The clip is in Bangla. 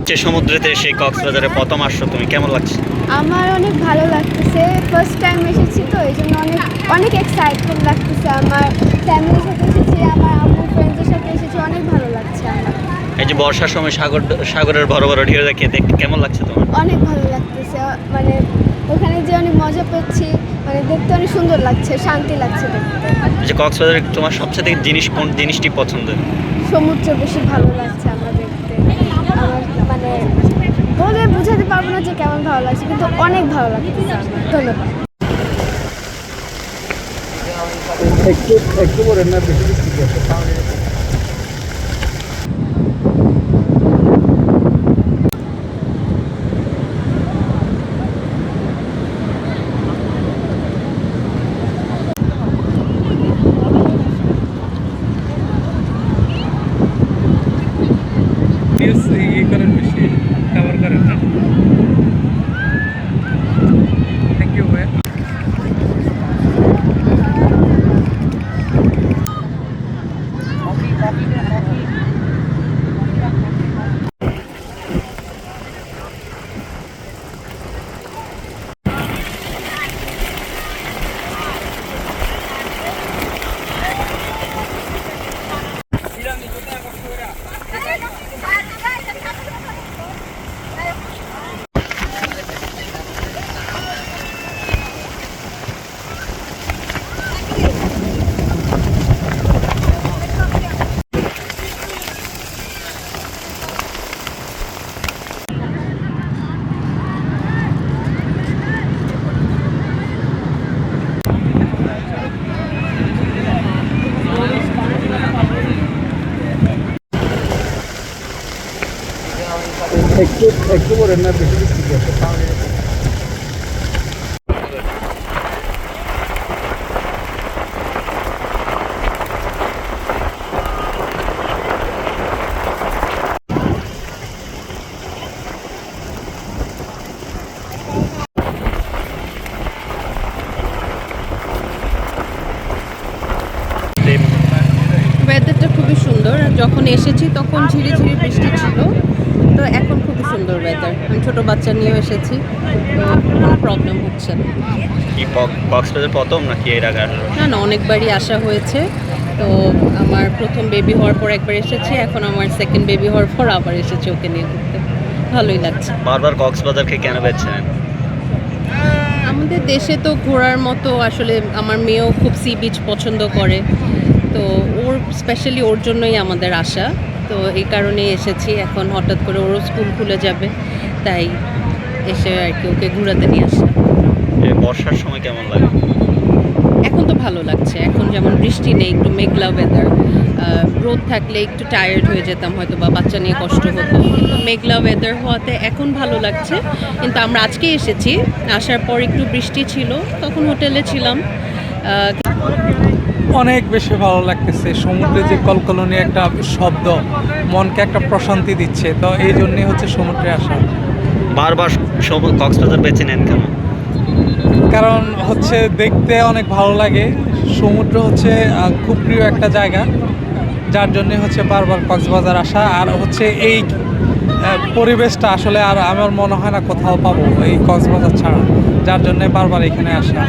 যে সমুদ্রেতে এসে কক্সবাজারে প্রথম আসছো, তুমি কেমন লাগছে? আমার অনেক ভালো লাগতেছে, ফার্স্ট টাইম এসেছি তো এই জন্য অনেক অনেক এক্সাইটমেন্ট লাগতেছে। আমার ফ্যামিলির সাথে এসেছি, আমার আম্মু ফ্রেন্ডসদের সাথে এসেছি, অনেক ভালো লাগছে আমার। এই যে বর্ষার সময় সাগরের বড় বড় ঢেউ দেখে কেমন লাগছে তোমার? অনেক ভালো লাগতেছে, মানে ওখানে যে অনেক মজা পাচ্ছি, মানে দেখতে অনেক সুন্দর লাগছে, শান্তি লাগছে দেখতে। এই যে কক্সবাজারে তোমার সবচেয়ে কোন জিনিসটি পছন্দ? সমুদ্র বেশি ভালো লাগছে আমার দেখতে। আমার মানে বলে বোঝাতে পারবো না যে কেমন ভালো লাগছে, কিন্তু অনেক ভালো লাগতেছে আমার। ধন্যবাদ। একটু বলেন না, বেশি বেশি করেন, বেশি কভার করেন না। থ্যাংক ইউ ভাই। একটু বলেন না, বেশি বেশি ওয়েদারটা খুবই সুন্দর। যখন এসেছি তখন ঝিরিঝিরি বৃষ্টি ছিল, তো এখন খুবই সুন্দর ওয়েদার। আমি ছোটো বাচ্চা নিয়েও এসেছি, তো কোনো প্রবলেম হচ্ছে না। কি কক্সবাজার প্রথম নাকি এর আগে আসলো? না না, অনেকবারই আসা হয়েছে। তো আমার প্রথম বেবি হওয়ার পর একবার এসেছি, এখন আমার সেকেন্ড বেবি হওয়ার পর আবার এসেছি ওকে নিয়ে ঘুরতে। ভালোই লাগছে। বারবার কক্সবাজারকে কেন বেছেন? আমাদের দেশে তো ঘোরার মতো আসলে আমার মেয়েও খুব সি বিচ পছন্দ করে, তো ওর স্পেশালি ওর জন্যই আমাদের আসা। তো এই কারণেই এসেছি। এখন হঠাৎ করে ওরও স্কুল খুলে যাবে, তাই এসে আর কি ওকে ঘোরাতে নিয়ে আসা। বর্ষার সময় কেমন লাগে? এখন তো ভালো লাগছে, এখন যেমন বৃষ্টি নেই, একটু মেঘলা ওয়েদার। রোদ থাকলে একটু টায়ার্ড হয়ে যেতাম হয়তো, বা বাচ্চা নিয়ে কষ্ট হতো, কিন্তু মেঘলা ওয়েদার হওয়াতে এখন ভালো লাগছে। কিন্তু আমরা আজকে এসেছি, আসার পর একটু বৃষ্টি ছিল, তখন হোটেলে ছিলাম। অনেক বেশি ভালো লাগতেছে। সমুদ্রে যে কলকলনি একটা শব্দ মনকে একটা প্রশান্তি দিচ্ছে, তো এই জন্যই হচ্ছে সমুদ্রে আসা। বারবার কক্সবাজার বেছে নেন কেন? কারণ হচ্ছে দেখতে অনেক ভালো লাগে। সমুদ্র হচ্ছে খুব প্রিয় একটা জায়গা, যার জন্যে হচ্ছে বারবার কক্সবাজার আসা। আর হচ্ছে এই পরিবেশটা আসলে আর আমার মনে হয় না কোথাও পাবো এই কক্সবাজার ছাড়া, যার জন্যে বারবার এখানে আসা।